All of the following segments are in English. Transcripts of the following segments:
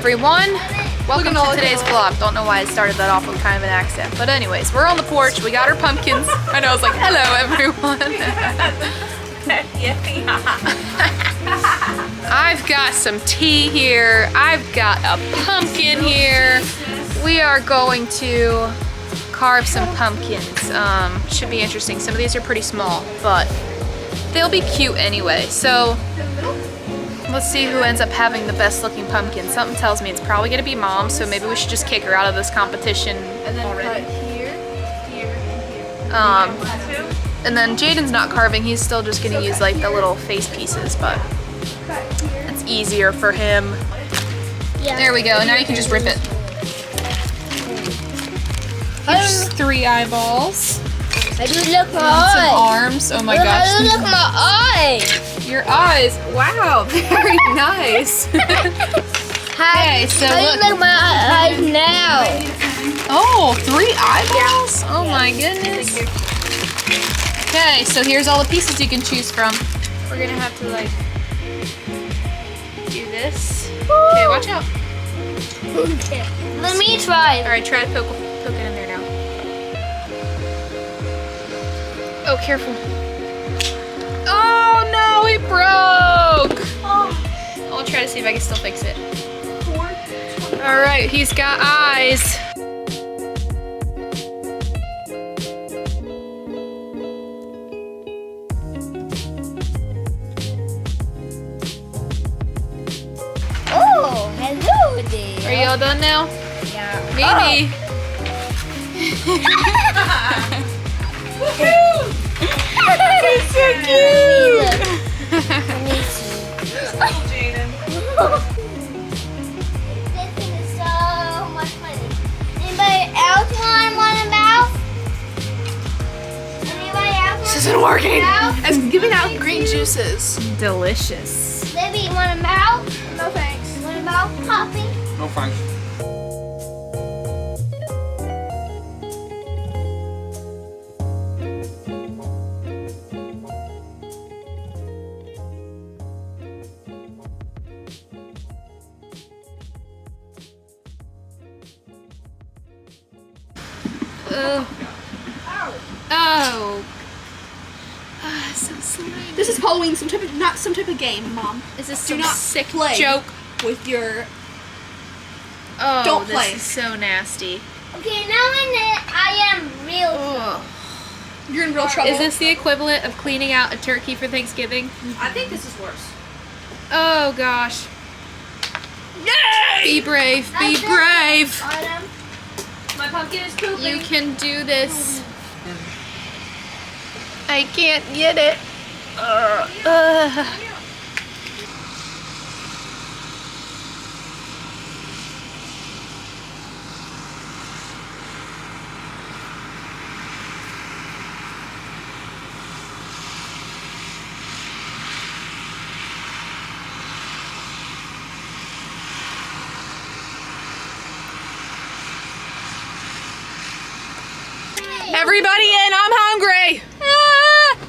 everyone. Welcome to today's vlog. Don't know why I started that off with kind of an accent. But anyways, we're on the porch. We got our pumpkins. I know, I was like, hello everyone. I've got some tea here. I've got a pumpkin here. We are going to carve some pumpkins. Should be interesting. Some of these are pretty small, but they'll be cute anyway. So let's see who ends up having the best looking pumpkin. Something tells me it's probably gonna be Mom, so maybe we should just kick her out of this competition and then already. Cut here, here, and here. And then Jaden's not carving, he's still just gonna use like the little face pieces, but it's easier for him. Yeah. There we go, now you can just rip it. There's 3 eyeballs. I do look my eyes. Some eyes. arms. Oh my gosh. I do look my eyes. Your eyes. Wow, very nice. Okay, so look. Look my eyes now. Oh, 3 eyeballs? Oh my goodness. Okay, so here's all the pieces you can choose from. We're gonna have to like do this. Okay, watch out. Okay. Let me try. All right, try to poke it in there now. Oh, careful. Oh no, it broke! Oh. I'll try to see if I can still fix it. All right, he's got eyes. Oh, hello there. Are you all done now? Yeah. Maybe. It's so cute! Let me see. This thing is so much fun. Anybody else want one mouth? Anybody else This isn't working. It's giving out green juices. Delicious. Baby, want a mouth? No thanks. Want a mouth coffee? No thanks. Oh. So slimy. This is Halloween, not some type of game, Mom. Is this Do some not sick play joke? with your. Oh, Don't this play. is so nasty. Okay, now I am real. Oh. You're in real trouble. Is this the equivalent of cleaning out a turkey for Thanksgiving? I think this is worse. Oh gosh. Yay! Be brave. Be brave. Autumn. My pumpkin is pooping. You can do this. I can't get it. Everybody in, I'm hungry.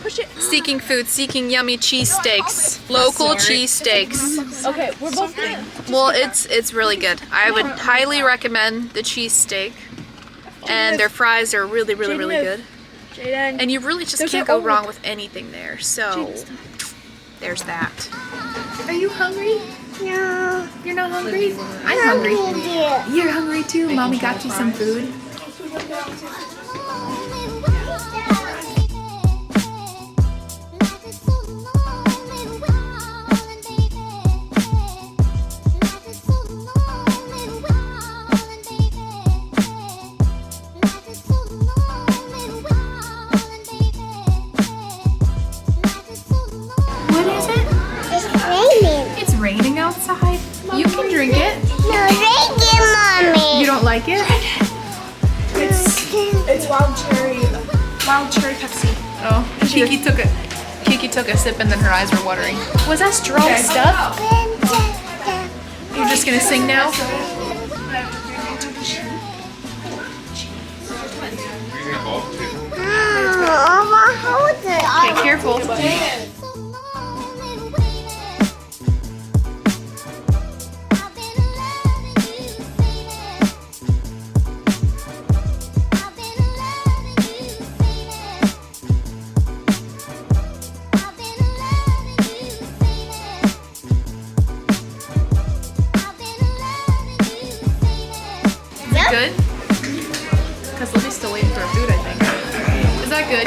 Push it. Seeking food, seeking yummy cheesesteaks. Local cheesesteaks. Okay, we're both good. Well, it's really good. I would highly recommend the cheesesteak. And their fries are really good. Jaden. And you really just can't go wrong with anything there. So there's that. Are you hungry? Yeah. You're not hungry? I'm hungry. You're hungry too? Mommy got you some food. What is it? It's raining. It's raining outside. You can drink it. No, thank you, Mommy. You don't like it? It's wild cherry Pepsi. Oh, Kiki took a sip and then her eyes were watering. Was that strong stuff? You're just gonna sing now? Okay, careful.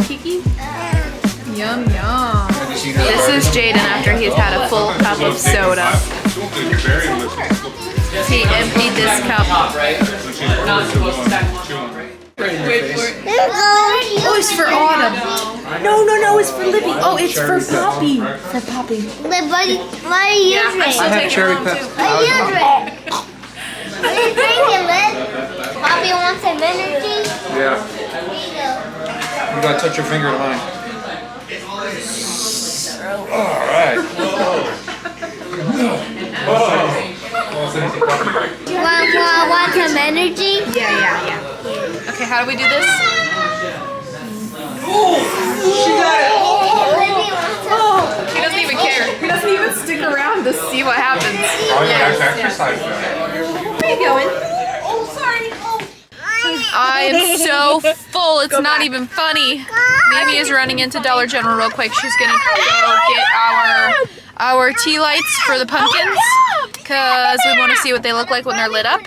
Kiki? Yum, yum. This is Jaden after he's had a full cup of soda. He emptied this cup. Oh, it's for Autumn. No, it's for Libby. Oh, it's for Poppy. For Poppy. What are you drinking? I have cherry pep. What are you drinking? What are you drinking, Liz? Bobby wants some energy? Yeah. You gotta touch your finger to mine. Alright. Want some energy? Yeah. Okay, how do we do this? He doesn't even care. He doesn't even stick around to see what happens. Oh yeah, that's exercise. Where are you going? Oh, sorry. I am so full, it's not even funny. Mimi is running into Dollar General real quick. She's gonna go get our tea lights for the pumpkins because we want to see what they look like when they're lit up.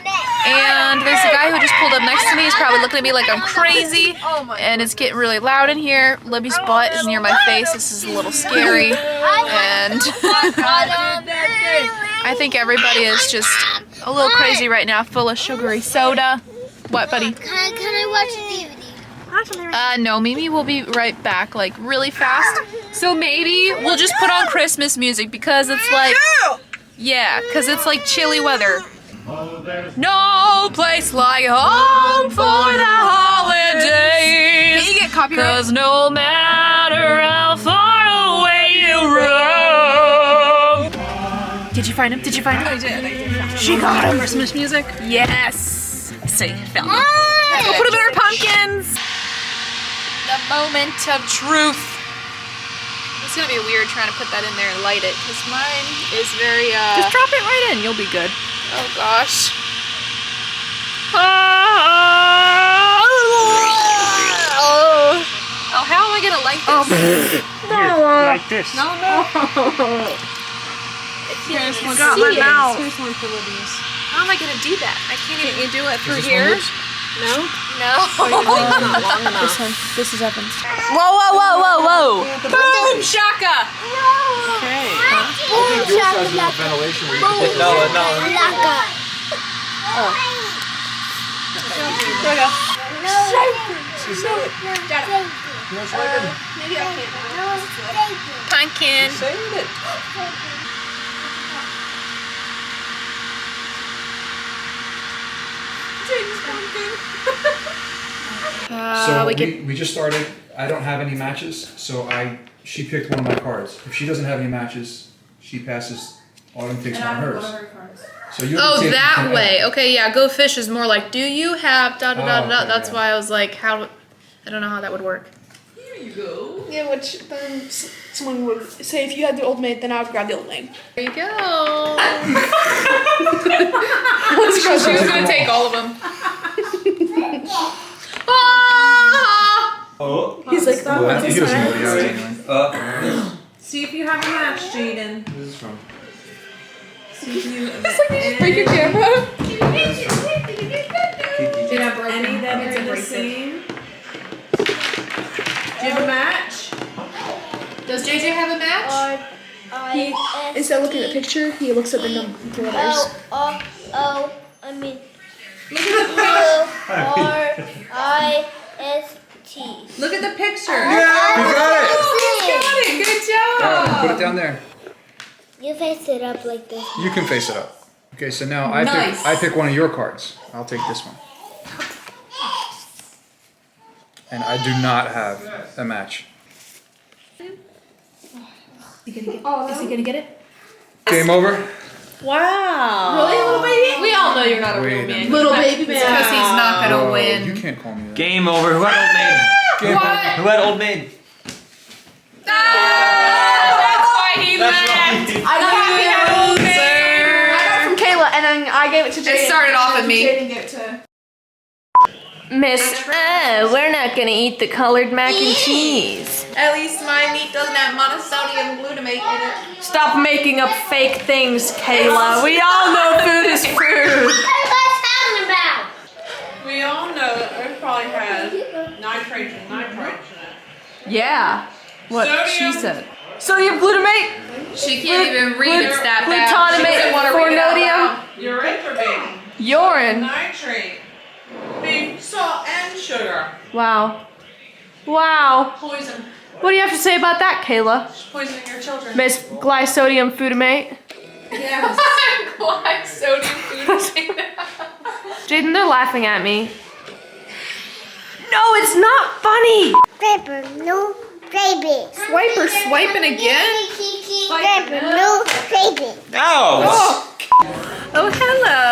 And there's a guy who just pulled up next to me. He's probably looking at me like I'm crazy. And it's getting really loud in here. Libby's butt is near my face. This is a little scary. And I think everybody is just a little crazy right now, full of sugary soda. What, buddy? Can I watch a DVD? No, Mimi will be right back, like really fast. So maybe we'll just put on Christmas music because it's like, yeah, because it's like chilly weather. No place like home for the holidays. Can you get copyright? Cause no matter how far away you roam. Did you find him? Did you find him? I did. She got him. Christmas music? Yes. See, found him. We'll put him in our pumpkins. The moment of truth. It's gonna be weird trying to put that in there and light it because mine is very Just drop it right in, you'll be good. Oh gosh. Oh, how am I gonna light this? Like this. No. I can't even see it. Here's one for Libby's. How am I gonna do that? I can't even. You do it through Is this here? one yours? No? No. Not long enough. This one. This is Evan's. Whoa. Boom shaka. Okay. Yours has enough ventilation where you can put No. There we go. Maybe I can't. Pumpkin. So we just started. I don't have any matches, so she picked one of my cards. If she doesn't have any matches, she passes. Autumn takes one of hers. So you. Oh, that way. Okay, yeah. Go fish is more like, do you have da da da da? Okay, That's yeah. why I was like, how? I don't know how that would work. Yeah, which then someone would say if you had the old maid, then I would grab the old maid. There you go. She was gonna take all of them. Oh. He's like, that one's He this doesn't know one. what he has anyway. See if you have a match, Jaden. This is from. See if you Break your camera. do you have any that are the same. Do you have a match? Does JJ have a match? Instead of looking at the picture, he looks at the letters. I mean, U-R-I-S-T. Look at the picture. Yeah, we got it. Good job. Put it down there. You face it up like this. You can face it up. Okay, so now Nice. I pick one of your cards. I'll take this one. And I do not have a match. Is he gonna get it? Game over. Wow. Really, little baby? We all know you're not a Wait real a man. minute. Little baby man. Because he's not gonna Whoa, win. You can't call me that. Game over. Who had Old Maid? Game over. Who had Old Maid? That's why he left. I got it from Kayla, and then I gave it to Jaden. It started off with me. Jaden gave it to. Miss, we're not gonna eat the colored mac and cheese. At least my meat doesn't have monosodium glutamate in it. Stop making up fake things, Kayla. We all know food is food. What are you guys talking about? We all know that it probably has nitrates in it. Yeah. What she said. Sodium glutamate. She can't even read it that bad. She Glutamate. doesn't want to read it out Fornodium. loud. Erythrobate. Urine. Nitrate. Big salt and sugar. Wow. Wow. Poison. What do you have to say about that, Kayla? Poisoning your children. Miss Glycodium Glutamate. Yes. Sodium Jaden, they're laughing at me. No, it's not funny. Paper, no, baby. Swiper swiping again? Paper, no, baby. No! Oh, hello.